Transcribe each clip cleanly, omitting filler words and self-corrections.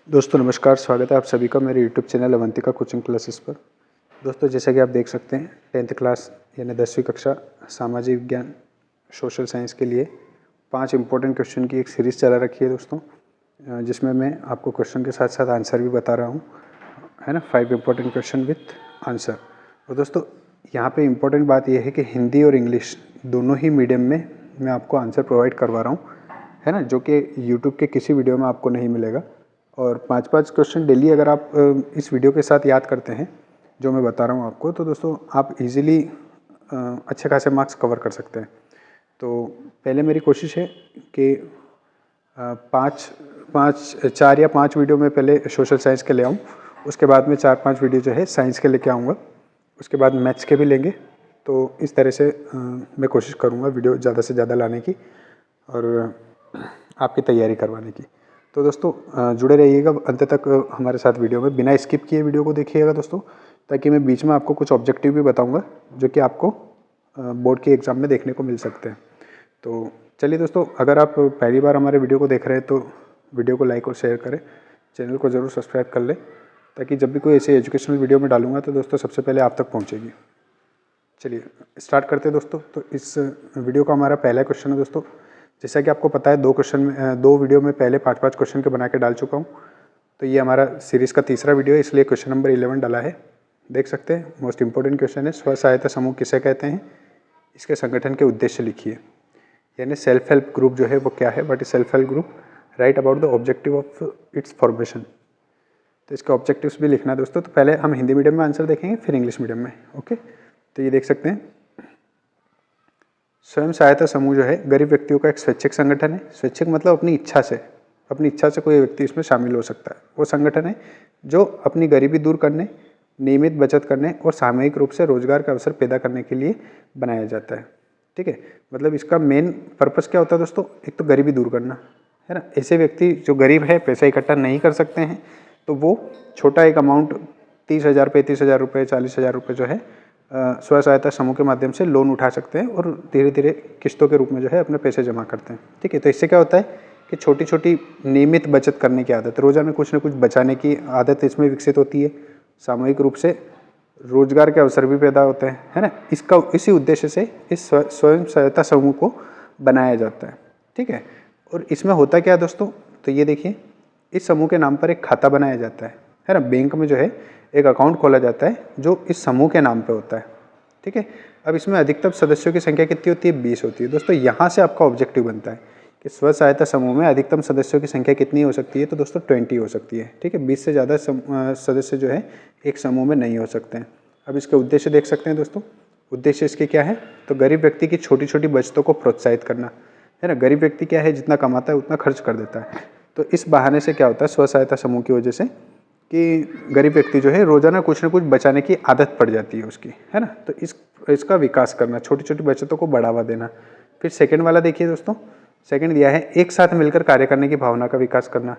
दोस्तों नमस्कार, स्वागत है आप सभी का मेरे YouTube channel Avantika coaching classes पर। दोस्तों जैसा कि आप देख सकते हैं 10th क्लास यानी 10वीं कक्षा सामाजिक विज्ञान सोशल साइंस के लिए 5 इम्पोर्टेंट क्वेश्चन की एक सीरीज़ चला रखी है दोस्तों, जिसमें मैं आपको क्वेश्चन के साथ साथ आंसर भी बता रहा हूँ, है ना। 5 इम्पोर्टेंट क्वेश्चन विथ आंसर। और दोस्तों यहाँ पे इम्पोर्टेंट बात यह है कि हिंदी और इंग्लिश दोनों ही मीडियम में मैं आपको आंसर प्रोवाइड करवा रहा हूँ, है ना, जो कि यूट्यूब के किसी वीडियो में आपको नहीं मिलेगा। और 5-5 क्वेश्चन डेली अगर आप इस वीडियो के साथ याद करते हैं जो मैं बता रहा हूँ आपको, तो दोस्तों आप इजीली अच्छे खासे मार्क्स कवर कर सकते हैं। तो पहले मेरी कोशिश है कि 4 या 5 वीडियो में पहले सोशल साइंस के ले आऊँ, उसके बाद में 4-5 वीडियो जो है साइंस के लेके आऊँगा, उसके बाद मैथ्स के भी लेंगे। तो इस तरह से मैं कोशिश करूँगा वीडियो ज़्यादा से ज़्यादा लाने की और आपकी तैयारी करवाने की। तो दोस्तों जुड़े रहिएगा अंत तक हमारे साथ वीडियो में, बिना स्किप किए वीडियो को देखिएगा दोस्तों, ताकि मैं बीच में आपको कुछ ऑब्जेक्टिव भी बताऊंगा जो कि आपको बोर्ड के एग्ज़ाम में देखने को मिल सकते हैं। तो चलिए दोस्तों, अगर आप पहली बार हमारे वीडियो को देख रहे हैं तो वीडियो को लाइक और शेयर करें, चैनल को ज़रूर सब्सक्राइब कर लें, ताकि जब भी कोई ऐसे एजुकेशनल वीडियो में डालूंगा तो दोस्तों सबसे पहले आप तक पहुँचेगी। चलिए स्टार्ट करते हैं दोस्तों। तो इस वीडियो का हमारा पहला क्वेश्चन है दोस्तों, जैसा कि आपको पता है 2 वीडियो में पहले 5-5 क्वेश्चन के बना के डाल चुका हूँ। तो ये हमारा सीरीज़ का तीसरा वीडियो है, इसलिए क्वेश्चन नंबर 11 डाला है। देख सकते हैं मोस्ट इंपॉर्टेंट क्वेश्चन है, स्व सहायता समूह किसे कहते हैं, इसके संगठन के उद्देश्य लिखिए। यानी सेल्फ हेल्प ग्रुप जो है वो क्या है, what is self help group, right about the objective of its formation. तो इसके ऑब्जेक्टिव्स भी लिखना है दोस्तों। तो पहले हम हिंदी मीडियम में आंसर देखेंगे, फिर इंग्लिश मीडियम में। ओके, तो ये देख सकते हैं स्वयं सहायता समूह जो है गरीब व्यक्तियों का एक स्वैच्छिक संगठन है। स्वैच्छिक मतलब अपनी इच्छा से कोई व्यक्ति इसमें शामिल हो सकता है। वो संगठन है जो अपनी गरीबी दूर करने, नियमित बचत करने और सामूहिक रूप से रोजगार का अवसर पैदा करने के लिए बनाया जाता है। ठीक है, मतलब इसका मेन पर्पस क्या होता है दोस्तों, एक तो गरीबी दूर करना, है ना। ऐसे व्यक्ति जो गरीब है, पैसा इकट्ठा नहीं कर सकते हैं, तो वो छोटा एक अमाउंट 30,000 रुपये, 30,000 रुपये, 40,000 रुपये जो है स्व सहायता समूह के माध्यम से लोन उठा सकते हैं और धीरे धीरे किस्तों के रूप में जो है अपने पैसे जमा करते हैं। ठीक है, तो इससे क्या होता है कि छोटी छोटी नियमित बचत करने की आदत, रोजाना कुछ न कुछ बचाने की आदत इसमें विकसित होती है। सामूहिक रूप से रोजगार के अवसर भी पैदा होते हैं, है ना। इसी उद्देश्य से इस स्वयं सहायता समूह को बनाया जाता है। ठीक है, और इसमें होता क्या है दोस्तों, तो ये देखिए, इस समूह के नाम पर एक खाता बनाया जाता है ना। बैंक में जो है एक अकाउंट खोला जाता है जो इस समूह के नाम पे होता है। ठीक है, अब इसमें अधिकतम सदस्यों की संख्या कितनी होती है, 20 होती है। दोस्तों यहाँ से आपका ऑब्जेक्टिव बनता है कि स्व सहायता समूह में अधिकतम सदस्यों की संख्या कितनी हो सकती है, तो दोस्तों 20 हो सकती है। ठीक है, 20 से ज़्यादा सदस्य जो है एक समूह में नहीं हो सकते हैं। अब इसके उद्देश्य देख सकते हैं दोस्तों, उद्देश्य इसके क्या है, तो गरीब व्यक्ति की छोटी छोटी बचतों को प्रोत्साहित करना, है ना। गरीब व्यक्ति क्या है, जितना कमाता है उतना खर्च कर देता है। तो इस बहाने से क्या होता है, स्व सहायता समूह की वजह से कि गरीब व्यक्ति जो है रोजाना कुछ न कुछ बचाने की आदत पड़ जाती है उसकी, है ना। तो इसका विकास करना, छोटी छोटी बचतों को बढ़ावा देना। फिर सेकंड वाला देखिए दोस्तों, सेकंड दिया है एक साथ मिलकर कार्य करने की भावना का विकास करना,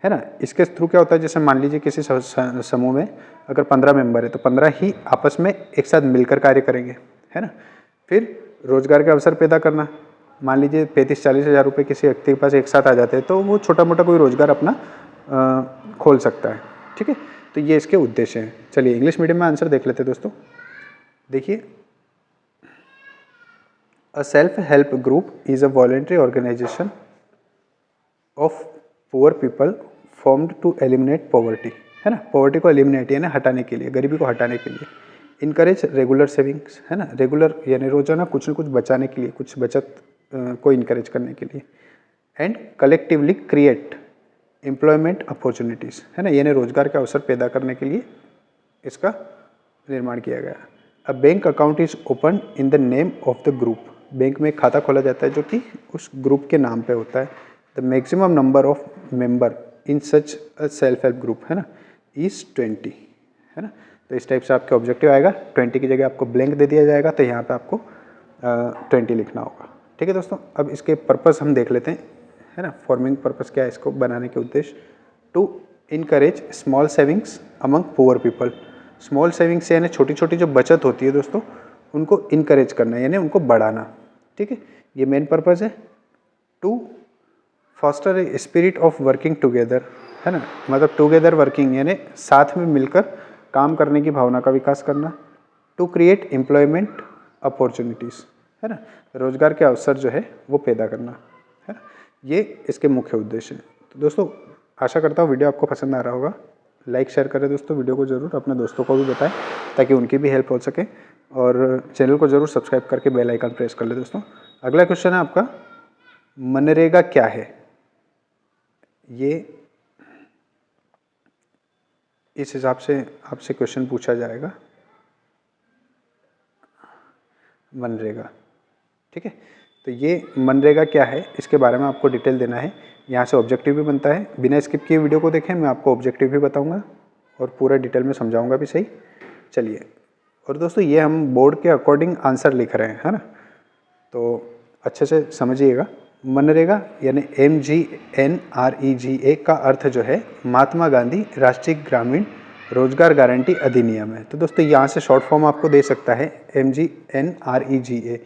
है ना। इसके थ्रू क्या होता है, जैसे मान लीजिए किसी समूह में अगर 15 मेंबर है तो 15 ही आपस में एक साथ मिलकर कार्य करेंगे, है ना। फिर रोजगार के अवसर पैदा करना, मान लीजिए 35-40 हज़ार रुपये किसी व्यक्ति के पास एक साथ आ जाते हैं तो वो छोटा मोटा कोई रोजगार अपना खोल सकता है। ठीक है, तो ये इसके उद्देश्य हैं। चलिए इंग्लिश मीडियम में आंसर देख लेते हैं दोस्तों। देखिए, a self help group is a voluntary organisation of poor people formed to eliminate poverty, है ना। पॉवर्टी को एलिमिनेट यानी हटाने के लिए, गरीबी को हटाने के लिए। इनकरेज रेगुलर सेविंग्स, है ना, रेगुलर यानी रोजाना कुछ न कुछ बचाने के लिए, कुछ बचत को इनकरेज करने के लिए। And collectively create employment opportunities, है ना, यानी रोजगार के अवसर पैदा करने के लिए इसका निर्माण किया गया। A bank account is open in the name of the group, bank में एक खाता खोला जाता है जो कि उस ग्रुप के नाम पे होता है। The maximum number of member in such a self help group, है ना, इज 20, है ना। तो इस टाइप से आपके ऑब्जेक्टिव आएगा, 20 की जगह आपको ब्लैंक दे दिया जाएगा, तो यहाँ पे आपको 20 लिखना होगा। ठीक है दोस्तों, अब इसके पर्पस हम देख लेते हैं, है ना। फॉर्मिंग पर्पस क्या है इसको बनाने के उद्देश्य, to encourage small savings among poor people. Small savings यानी छोटी छोटी जो बचत होती है दोस्तों, उनको इनकरेज करना यानी उनको बढ़ाना। ठीक है, ये मेन पर्पस है। To foster a spirit of working together, है ना, मतलब टुगेदर वर्किंग यानी साथ में मिलकर काम करने की भावना का विकास करना। टू क्रिएट एम्प्लॉयमेंट अपॉर्चुनिटीज़, है ना, रोजगार के अवसर जो है वो पैदा करना, है ना, ये इसके मुख्य उद्देश्य हैं। तो दोस्तों आशा करता हूँ वीडियो आपको पसंद आ रहा होगा। लाइक शेयर करें दोस्तों वीडियो को ज़रूर, अपने दोस्तों को भी बताएं ताकि उनकी भी हेल्प हो सके, और चैनल को ज़रूर सब्सक्राइब करके बेल आइकन प्रेस कर ले दोस्तों। अगला क्वेश्चन है आपका, मनरेगा क्या है? ये इस हिसाब से आपसे क्वेश्चन पूछा जाएगा, मनरेगा, ठीक है। तो ये मनरेगा क्या है इसके बारे में आपको डिटेल देना है। यहाँ से ऑब्जेक्टिव भी बनता है, बिना स्किप किए वीडियो को देखें, मैं आपको ऑब्जेक्टिव भी बताऊंगा और पूरा डिटेल में समझाऊंगा भी सही। चलिए, और दोस्तों ये हम बोर्ड के अकॉर्डिंग आंसर लिख रहे हैं, है ना, तो अच्छे से समझिएगा। मनरेगा यानी MGNREGA का अर्थ जो है महात्मा गांधी राष्ट्रीय ग्रामीण रोजगार गारंटी अधिनियम है। तो दोस्तों यहाँ से शॉर्ट फॉर्म आपको दे सकता है MGNREGA,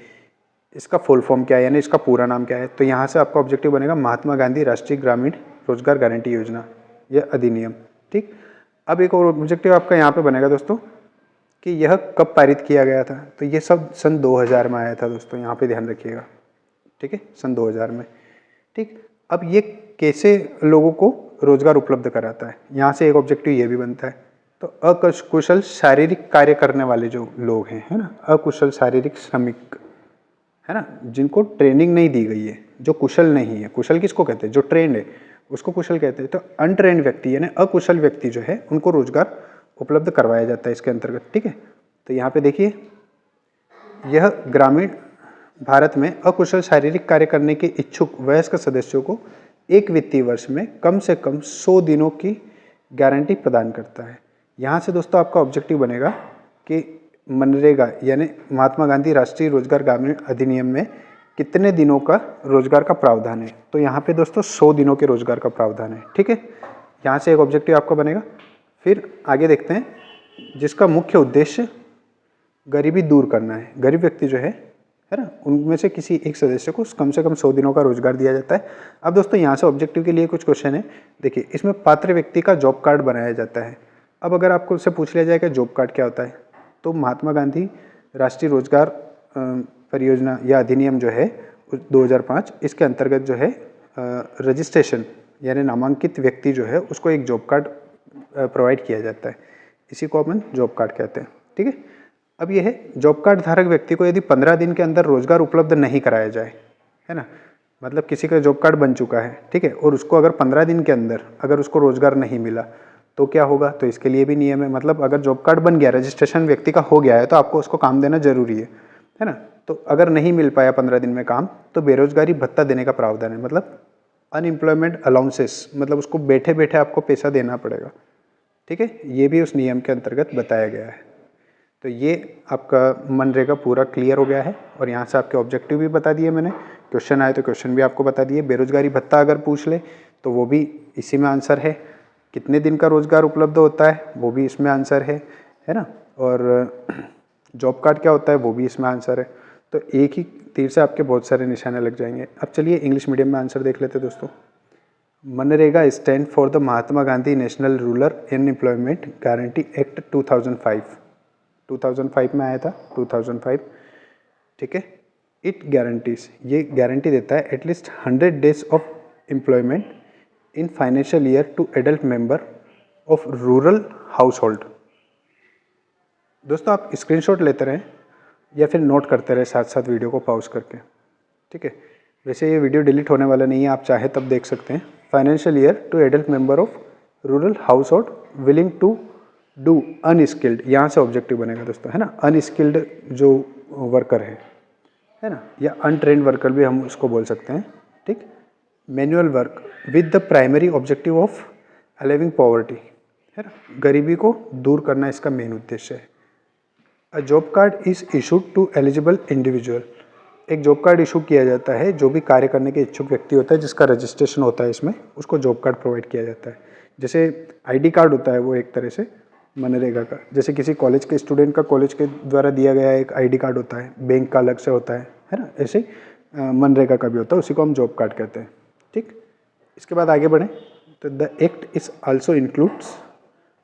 इसका फुल फॉर्म क्या है यानी इसका पूरा नाम क्या है। तो यहाँ से आपका ऑब्जेक्टिव बनेगा महात्मा गांधी राष्ट्रीय ग्रामीण रोजगार गारंटी योजना, यह अधिनियम, ठीक। अब एक और ऑब्जेक्टिव आपका यहाँ पे बनेगा दोस्तों कि यह कब पारित किया गया था। तो ये सब सन 2000 में आया था दोस्तों, यहाँ पे ध्यान रखिएगा, ठीक है, सन 2000 में, ठीक। अब ये कैसे लोगों को रोजगार उपलब्ध कराता है, यहाँ से एक ऑब्जेक्टिव ये भी बनता है। तो अकुशल शारीरिक कार्य करने वाले जो लोग हैं, है ना, अकुशल शारीरिक श्रमिक, है ना, जिनको ट्रेनिंग नहीं दी गई है, जो कुशल नहीं है, कुशल किसको कहते हैं, जो ट्रेंड है उसको कुशल कहते हैं। तो अनट्रेंड व्यक्ति यानी अकुशल व्यक्ति जो है उनको रोजगार उपलब्ध करवाया जाता है इसके अंतर्गत, ठीक है। तो यहाँ पे देखिए, यह ग्रामीण भारत में अकुशल शारीरिक कार्य करने के इच्छुक वयस्क सदस्यों को एक वित्तीय वर्ष में कम से कम 100 दिनों की गारंटी प्रदान करता है। यहाँ से दोस्तों आपका ऑब्जेक्टिव बनेगा कि मनरेगा यानी महात्मा गांधी राष्ट्रीय रोजगार ग्रामीण अधिनियम में कितने दिनों का रोजगार का प्रावधान है। तो यहाँ पे दोस्तों 100 दिनों के रोजगार का प्रावधान है, ठीक है। यहाँ से एक ऑब्जेक्टिव आपका बनेगा। फिर आगे देखते हैं, जिसका मुख्य उद्देश्य गरीबी दूर करना है। गरीब व्यक्ति जो है ना, उनमें से किसी एक सदस्य को कम से कम 100 दिनों का रोजगार दिया जाता है। अब दोस्तों यहाँ से ऑब्जेक्टिव के लिए कुछ क्वेश्चन है, देखिए इसमें पात्र व्यक्ति का जॉब कार्ड बनाया जाता है। अब अगर आपको उससे पूछ लिया जाए कि जॉब कार्ड क्या होता है, तो महात्मा गांधी राष्ट्रीय रोजगार परियोजना या अधिनियम जो है 2005, इसके अंतर्गत जो है रजिस्ट्रेशन यानी नामांकित व्यक्ति जो है उसको एक जॉब कार्ड प्रोवाइड किया जाता है, इसी को अपन जॉब कार्ड कहते हैं, ठीक है। अब यह है, जॉब कार्ड धारक व्यक्ति को यदि 15 दिन के अंदर रोजगार उपलब्ध नहीं कराया जाए, है ना, मतलब किसी का जॉब कार्ड बन चुका है, ठीक है, और उसको अगर 15 दिन के अंदर अगर उसको रोजगार नहीं मिला तो क्या होगा। तो इसके लिए भी नियम है, मतलब अगर जॉब कार्ड बन गया, रजिस्ट्रेशन व्यक्ति का हो गया है, तो आपको उसको काम देना जरूरी है ना। तो अगर नहीं मिल पाया 15 दिन में काम, तो बेरोजगारी भत्ता देने का प्रावधान है, मतलब अनएम्प्लॉयमेंट अलाउंसेस, मतलब उसको बैठे बैठे आपको पैसा देना पड़ेगा, ठीक है, ये भी उस नियम के अंतर्गत बताया गया है। तो ये आपका मनरेगा पूरा क्लियर हो गया है, और यहाँ से आपके ऑब्जेक्टिव भी बता दिए मैंने, क्वेश्चन आए तो क्वेश्चन भी आपको बता दिए। बेरोजगारी भत्ता अगर पूछ ले तो वो भी इसी में आंसर है, कितने दिन का रोजगार उपलब्ध होता है वो भी इसमें आंसर है ना, और जॉब कार्ड क्या होता है वो भी इसमें आंसर है। तो एक ही तीर से आपके बहुत सारे निशाने लग जाएंगे। अब चलिए इंग्लिश मीडियम में आंसर देख लेते दोस्तों। MNREGA stand for the Mahatma Gandhi national rural unemployment guarantee act 2005 में आया था, 2005, ठीक है। इट गारंटीज, ये गारंटी देता है at least 100 days of employment in financial year to adult member of rural household. दोस्तों आप स्क्रीनशॉट लेते रहें या फिर नोट करते रहे साथ साथ वीडियो को पॉज करके, ठीक है। वैसे ये वीडियो डिलीट होने वाला नहीं है, आप चाहे तब देख सकते हैं। Financial year to adult member of rural household willing to do unskilled, यहाँ से ऑब्जेक्टिव बनेगा दोस्तों, है ना, अनस्किल्ड जो वर्कर है ना, या अनट्रेंड वर्कर भी हम उसको बोल सकते हैं, ठीक। Manual work with the primary objective of alleviating poverty, है ना, गरीबी को दूर करना इसका मेन उद्देश्य है। A job card is issued to eligible individual, एक जॉब कार्ड इशू किया जाता है जो भी कार्य करने के इच्छुक व्यक्ति होता है, जिसका रजिस्ट्रेशन होता है इसमें, उसको जॉब कार्ड प्रोवाइड किया जाता है। जैसे आईडी कार्ड होता है वो एक तरह से मनरेगा का, जैसे किसी कॉलेज के स्टूडेंट का कॉलेज के द्वारा दिया गया एक आईडी कार्ड होता है, बैंक का अलग से होता है ना, ऐसे मनरेगा का भी होता है, उसी को हम जॉब कार्ड कहते हैं, ठीक। इसके बाद आगे बढ़ें, तो the act is also includes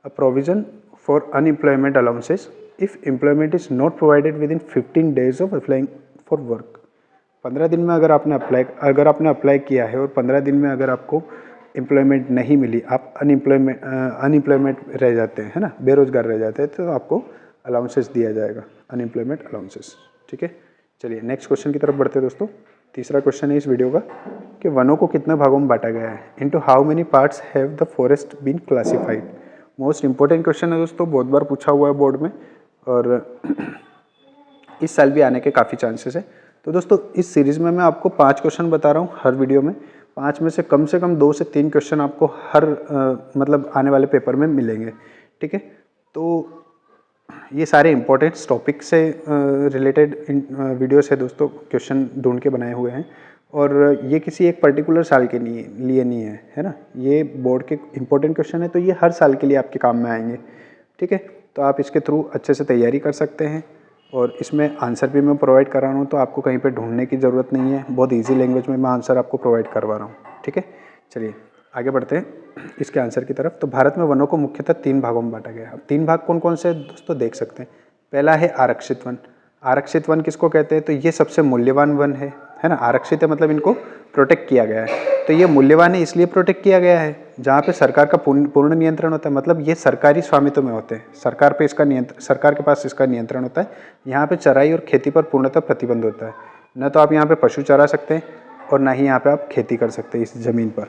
a provision for unemployment allowances if employment is not provided with in 15 days of applying for work. 15 दिन में अगर आपने अप्लाई किया है और 15 दिन में अगर आपको एम्प्लॉयमेंट नहीं मिली, आप अनएम्प्लॉयमेंट रह जाते हैं, है ना, बेरोजगार रह जाते हैं, तो आपको अलाउंसेस दिया जाएगा, अनएम्प्लॉयमेंट अलाउंसेस। ठीक है, चलिए नेक्स्ट क्वेश्चन की तरफ बढ़ते हैं दोस्तों। तीसरा क्वेश्चन है इस वीडियो का कि वनों को कितने भागों में बांटा गया है। Into how many parts have the forest been classified. Most important question है दोस्तों, बहुत बार पूछा हुआ है बोर्ड में और इस साल भी आने के काफ़ी चांसेस है। तो दोस्तों इस सीरीज़ में मैं आपको 5 क्वेश्चन बता रहा हूँ हर वीडियो में। 5 में से कम 2 से 3 क्वेश्चन आपको हर मतलब आने वाले पेपर में मिलेंगे। ठीक है, तो ये सारे इंपॉर्टेंट टॉपिक से रिलेटेड वीडियोस है दोस्तों, क्वेश्चन ढूंढ के बनाए हुए हैं और ये किसी एक पर्टिकुलर साल के लिए नहीं है ना, ये बोर्ड के इंपॉर्टेंट क्वेश्चन है, तो ये हर साल के लिए आपके काम में आएंगे। ठीक है, तो आप इसके थ्रू अच्छे से तैयारी कर सकते हैं और इसमें आंसर भी मैं प्रोवाइड करा रहा हूँ, तो आपको कहीं पे ढूंढने की ज़रूरत नहीं है, बहुत ईजी लैंग्वेज में मैं आंसर आपको प्रोवाइड करवा रहा हूँ। ठीक है, चलिए आगे बढ़ते हैं इसके आंसर की तरफ। तो भारत में वनों को मुख्यतः 3 भागों में बांटा गया है। अब 3 भाग कौन कौन से दोस्तों देख सकते हैं। पहला है आरक्षित वन। आरक्षित वन किसको कहते हैं, तो ये सबसे मूल्यवान वन है ना। आरक्षित है मतलब इनको प्रोटेक्ट किया गया है, तो ये मूल्यवान है इसलिए प्रोटेक्ट किया गया है। जहाँ पे सरकार का पूर्ण नियंत्रण होता है, मतलब ये सरकारी स्वामित्व में होते हैं, सरकार के पास इसका नियंत्रण होता है। यहाँ पे चराई और खेती पर पूर्णतः प्रतिबंध होता है। न तो आप यहाँ पे पशु चरा सकते हैं और ना ही यहाँ पे आप खेती कर सकते हैं इस ज़मीन पर,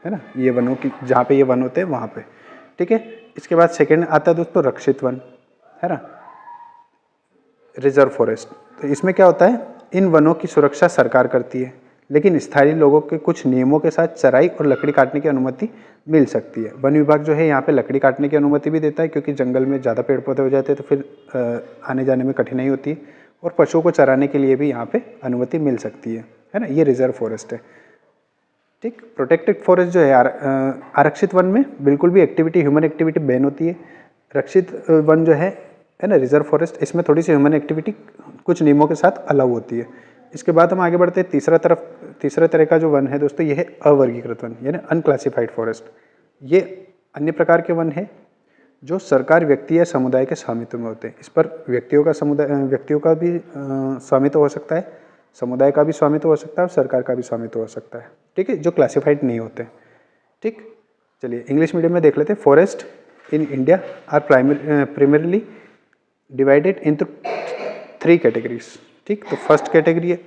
है ना, ये वनों की जहाँ पे ये वन होते हैं वहाँ पे। ठीक है, इसके बाद सेकंड आता है दोस्तों रक्षित वन, है ना, रिजर्व फॉरेस्ट। तो इसमें क्या होता है, इन वनों की सुरक्षा सरकार करती है, लेकिन स्थानीय लोगों के कुछ नियमों के साथ चराई और लकड़ी काटने की अनुमति मिल सकती है। वन विभाग जो है यहाँ पे लकड़ी काटने की अनुमति भी देता है, क्योंकि जंगल में ज़्यादा पेड़ पौधे हो जाते हैं तो फिर आने जाने में कठिनाई होती है, और पशुओं को चराने के लिए भी यहाँ पे अनुमति मिल सकती है ना। ये रिजर्व फॉरेस्ट है। ठीक, प्रोटेक्टेड फॉरेस्ट जो है आरक्षित वन में बिल्कुल भी ह्यूमन एक्टिविटी बैन होती है। रक्षित वन जो है ना, रिजर्व फॉरेस्ट, इसमें थोड़ी सी ह्यूमन एक्टिविटी कुछ नियमों के साथ अलाउ होती है। इसके बाद हम आगे बढ़ते हैं तीसरा तरह का जो वन है दोस्तों, ये है अवर्गीकृत वन, यानी अनक्लासिफाइड फॉरेस्ट। ये अन्य प्रकार के वन है जो सरकार, व्यक्ति या समुदाय के स्वामित्व में होते हैं। इस पर व्यक्तियों का भी स्वामित्व हो सकता है, समुदाय का भी स्वामित्व हो सकता है और सरकार का भी स्वामित्व हो सकता है। ठीक है, जो क्लासिफाइड नहीं होते। ठीक, चलिए इंग्लिश मीडियम में देख लेते हैं। Forest in India are primarily divided into 3 categories. ठीक, तो फर्स्ट कैटेगरी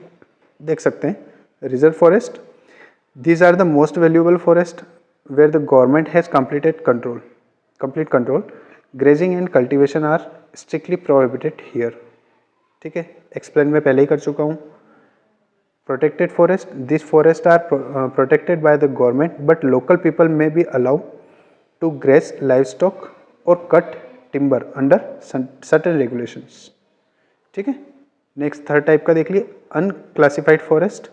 देख सकते हैं reserve forest. These are the most valuable forest where the government has complete control. Grazing and cultivation are strictly prohibited here. ठीक है, explain मैं पहले ही कर चुका हूँ। Protected forest, these forests are protected by the government, but local people may be allowed to graze livestock or cut timber under certain regulations. ठीक है, next third type का देख लिए, अनक्लासिफाइड फॉरेस्ट।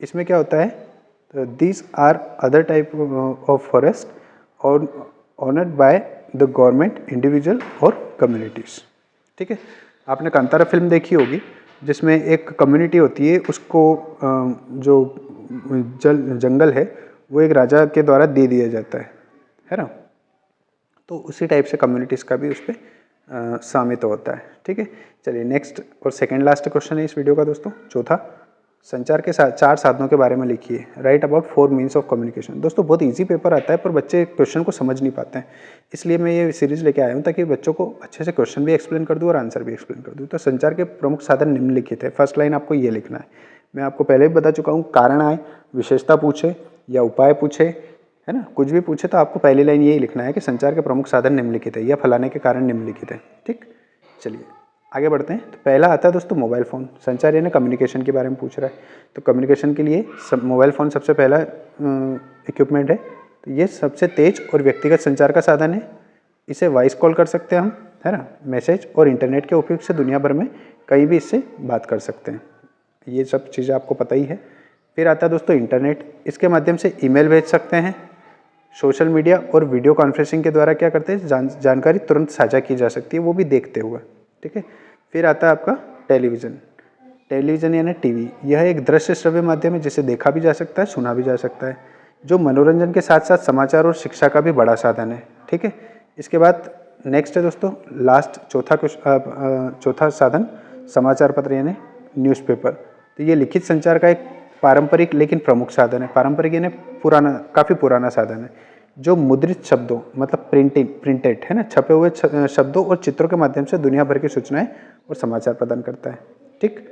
इसमें क्या होता है, तो these are other type of forest और owned by the government, individual और कम्युनिटीज़। ठीक है, आपने कांतारा फिल्म देखी होगी जिसमें एक कम्युनिटी होती है, उसको जो जंगल है वो एक राजा के द्वारा दे दिया जाता है ना। तो उसी टाइप से कम्युनिटीज़ का भी उस पर स्वामित्व होता है। ठीक है, चलिए नेक्स्ट और सेकंड लास्ट क्वेश्चन है इस वीडियो का दोस्तों, चौथा। संचार के 4 साधनों के बारे में लिखिए। Right about 4 means of communication. दोस्तों बहुत इजी पेपर आता है पर बच्चे क्वेश्चन को समझ नहीं पाते हैं, इसलिए मैं ये सीरीज लेके आया हूँ ताकि बच्चों को अच्छे से क्वेश्चन भी एक्सप्लेन कर दूँ और आंसर भी एक्सप्लेन कर दूँ। तो संचार के प्रमुख साधन निम्नलिखित है। फर्स्ट लाइन आपको ये लिखना है, मैं आपको पहले भी बता चुका हूँ। कारण आए, विशेषता पूछे या उपाय पूछे, है ना, कुछ भी पूछे तो आपको पहली लाइन यही लिखना है कि संचार के प्रमुख साधन निम्नलिखित है या फलाने के कारण निम्नलिखित है। ठीक, चलिए आगे बढ़ते हैं। तो पहला आता है दोस्तों मोबाइल फ़ोन। संचार यानी कम्युनिकेशन के बारे में पूछ रहा है, तो कम्युनिकेशन के लिए मोबाइल फ़ोन सबसे पहला इक्विपमेंट है। तो ये सबसे तेज और व्यक्तिगत संचार का साधन है। इसे वॉइस कॉल कर सकते हैं हम, है ना, मैसेज और इंटरनेट के उपयोग से दुनिया भर में कहीं भी इससे बात कर सकते हैं। ये सब चीज़ें आपको पता ही है। फिर आता है दोस्तों इंटरनेट। इसके माध्यम से ईमेल भेज सकते हैं। सोशल मीडिया और वीडियो कॉन्फ्रेंसिंग के द्वारा क्या करते हैं, जानकारी तुरंत साझा की जा सकती है, वो भी देखते हुए। ठीक है, फिर आता है आपका टेलीविज़न यानी टीवी। यह एक दृश्य श्रव्य माध्यम है जिसे देखा भी जा सकता है, सुना भी जा सकता है। जो मनोरंजन के साथ साथ समाचार और शिक्षा का भी बड़ा साधन है। ठीक है, इसके बाद नेक्स्ट है दोस्तों लास्ट चौथा साधन समाचार पत्र यानी न्यूज़पेपर। तो ये लिखित संचार का एक पारंपरिक लेकिन प्रमुख साधन है। पारंपरिक यानी पुराना, काफ़ी पुराना साधन है, जो मुद्रित शब्दों मतलब प्रिंटेड है ना, छपे हुए शब्दों और चित्रों के माध्यम से दुनिया भर की सूचनाएं और समाचार प्रदान करता है। ठीक,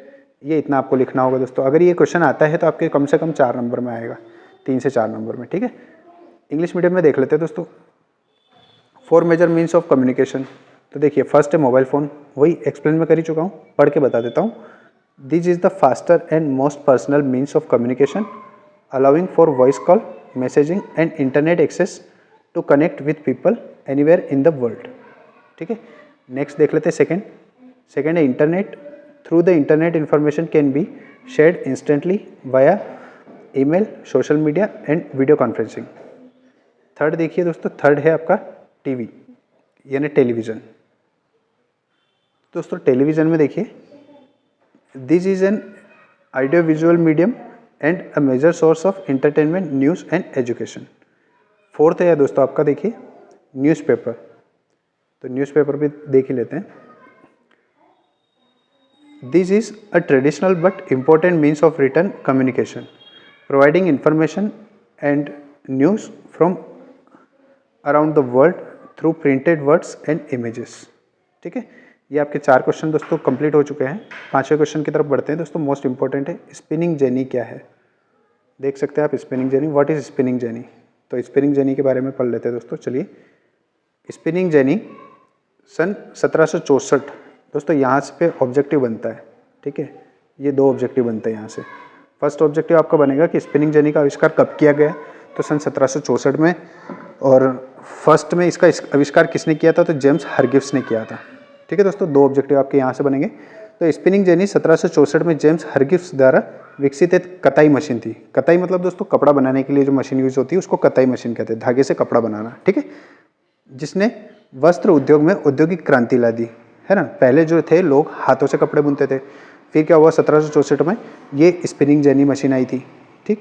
ये इतना आपको लिखना होगा दोस्तों। अगर ये क्वेश्चन आता है तो आपके कम से कम 4 नंबर में आएगा, 3 से 4 नंबर में। ठीक है, इंग्लिश मीडियम में देख लेते हैं दोस्तों। 4 मेजर मीन्स ऑफ कम्युनिकेशन। तो देखिए फर्स्ट है मोबाइल फ़ोन, वही एक्सप्लेन में कर ही चुका हूँ, पढ़ के बता देता हूँ। This is the faster and most personal means of communication allowing for voice call, messaging and internet access to connect with people anywhere in the world. ठीक है, नेक्स्ट देख लेते हैं सेकेंड है internet. Through the internet information can be shared instantly via email, social media and video conferencing. Third देखिए दोस्तों, third है आपका टीवी यानी टेलीविज़न। दोस्तों टेलीविज़न में देखिए this is an audio visual medium and a major source of entertainment, news and education. Fourth है दोस्तों आपका देखिए न्यूज़पेपर। तो न्यूज़पेपर भी देख ही लेते हैं। This is a traditional but important means of return communication providing information and news from around the world through printed words and images. ठीक है, ये आपके 4 क्वेश्चन दोस्तों कंप्लीट हो चुके हैं। 5वें क्वेश्चन की तरफ बढ़ते हैं दोस्तों। मोस्ट इंपॉर्टेंट है स्पिनिंग जेनी क्या है। देख सकते हैं आप spinning jenny, what is spinning jenny. तो स्पिनिंग जेनी के बारे में पढ़ लेते हैं दोस्तों। चलिए, स्पिनिंग जेनी सन 1764 दोस्तों यहाँ से पे ऑब्जेक्टिव बनता है। ठीक है, ये 2 ऑब्जेक्टिव बनते हैं यहाँ से। फर्स्ट ऑब्जेक्टिव आपका बनेगा कि स्पिनिंग जेनी का आविष्कार कब किया गया, तो सन 1764 में। और फर्स्ट में इसका आविष्कार किसने किया था, तो जेम्स हरगिव्स ने किया था। ठीक है दोस्तों, 2 ऑब्जेक्टिव आपके यहाँ से बनेंगे। तो स्पिनिंग जेनी 1764 में जेम्स हरगिव्स द्वारा विकसित एक कताई मशीन थी। कताई मतलब दोस्तों कपड़ा बनाने के लिए जो मशीन यूज होती है उसको कताई मशीन कहते हैं, धागे से कपड़ा बनाना। ठीक है, जिसने वस्त्र उद्योग में औद्योगिक क्रांति ला दी है ना। पहले जो थे लोग हाथों से कपड़े बुनते थे, फिर क्या हुआ 1764 में ये स्पिनिंग जेनी मशीन आई थी। ठीक,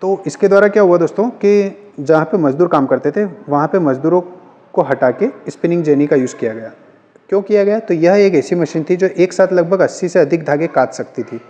तो इसके द्वारा क्या हुआ दोस्तों कि जहाँ पे मजदूर काम करते थे वहाँ पे मजदूरों को हटा के स्पिनिंग जेनी का यूज़ किया गया। क्यों किया गया, तो यह एक ऐसी मशीन थी जो एक साथ लगभग 80 से अधिक धागे काट सकती थी।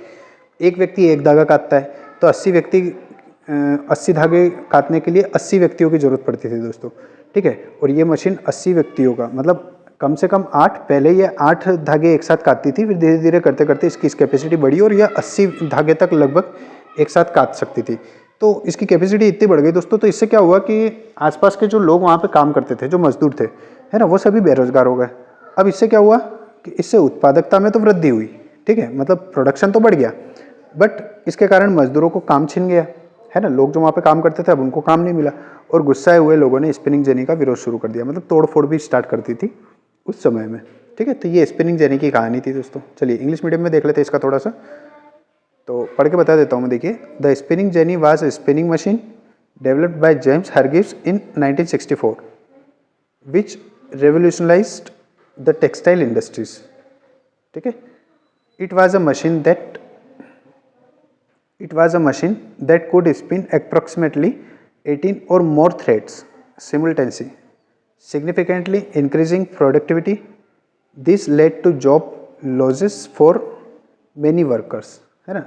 एक व्यक्ति एक धागा काटता है तो 80 धागे काटने के लिए 80 व्यक्तियों की जरूरत पड़ती थी दोस्तों। ठीक है, और ये मशीन 80 व्यक्तियों का मतलब कम से कम 8, पहले ये 8 धागे एक साथ काटती थी, फिर धीरे धीरे करते करते इसकी कैपेसिटी बढ़ी और यह 80 धागे तक लगभग एक साथ काट सकती थी। तो इसकी कैपेसिटी इतनी बढ़ गई दोस्तों। तो इससे क्या हुआ कि आसपास के जो लोग वहाँ पे काम करते थे, जो मजदूर थे है ना, वो सभी बेरोजगार हो गए। अब इससे क्या हुआ कि इससे उत्पादकता में तो वृद्धि हुई। ठीक है, मतलब प्रोडक्शन तो बढ़ गया, बट इसके कारण मजदूरों को काम छिन गया है ना। लोग जो वहाँ पे काम करते थे अब उनको काम नहीं मिला और गुस्साए हुए लोगों ने स्पिनिंग जेनी का विरोध शुरू कर दिया, मतलब तोड़फोड़ भी स्टार्ट कर दी थी उस समय में। ठीक है, तो ये स्पिनिंग जेनी की कहानी थी दोस्तों। चलिए इंग्लिश मीडियम में देख लेते हैं इसका थोड़ा सा, तो पढ़ के बता देता हूँ मैं। देखिए, the spinning jenny was a spinning machine developed by James Hargreaves in 1964 which revolutionalised the textile industries. ठीक है, it was a machine that could spin approximately 18 or more threads simultaneously, significantly increasing productivity. This led to job losses for many workers, है ना।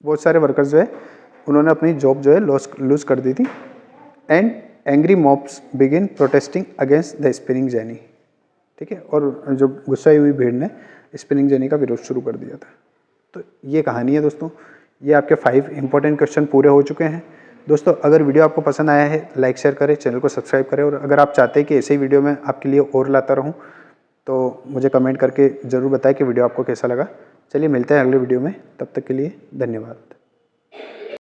बहुत सारे workers जो है उन्होंने अपनी जॉब जो है लूज कर दी थी। And angry mobs begin protesting against the spinning jenny. ठीक है, और जो गुस्साई हुई भीड़ ने स्पिनिंग जेनी का विरोध शुरू कर दिया था। तो ये कहानी है दोस्तों। ये आपके 5 इंपॉर्टेंट क्वेश्चन पूरे हो चुके हैं दोस्तों। अगर वीडियो आपको पसंद आया है लाइक शेयर करें, चैनल को सब्सक्राइब करें, और अगर आप चाहते हैं कि ऐसे ही वीडियो मैं आपके लिए और लाता रहूं तो मुझे कमेंट करके ज़रूर बताएं कि वीडियो आपको कैसा लगा। चलिए मिलते हैं अगले वीडियो में, तब तक के लिए धन्यवाद।